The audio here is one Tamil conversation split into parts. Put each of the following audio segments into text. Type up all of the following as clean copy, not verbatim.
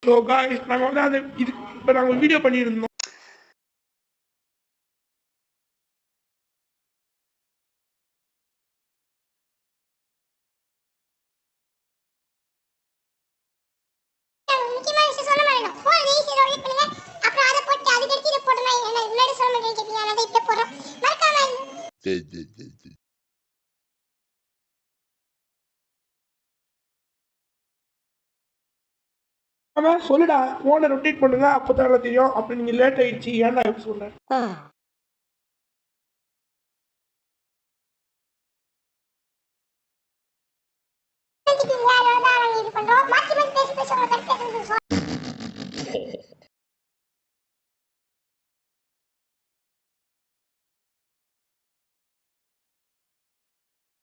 ஸோ காய்ஸ் நாங்கள் வந்து அது இது இப்போ நாங்கள் வீடியோ பண்ணியிருந்தோம். ஆமாம் சொல்லுடா, ஃபோனை ரொட்டேட் பண்ணுங்க, அப்போ தான் தெரியும். அப்படி நீங்கள் லேட் ஆயிடுச்சு, ஏன்டா எப்படி சொன்னேன்?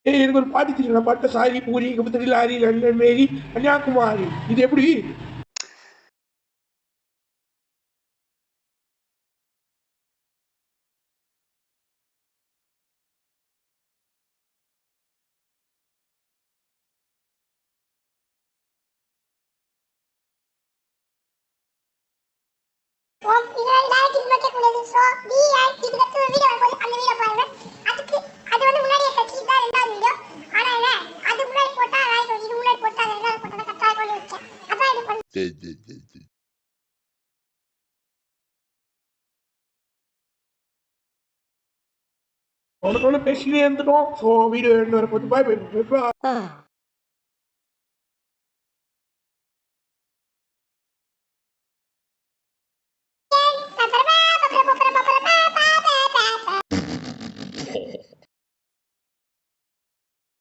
எனக்கு ஒரு பாட்டு தெரியும். பாட்டு சாரி பூரி கபத்தடி லாரி லண்டன் மேரி கன்னியாகுமரி. இது எப்படி? உனக்கு பேசினே இருந்துட்டோம். ஸோ வீடியோ 2 வரப்போது. பாய் பாய்.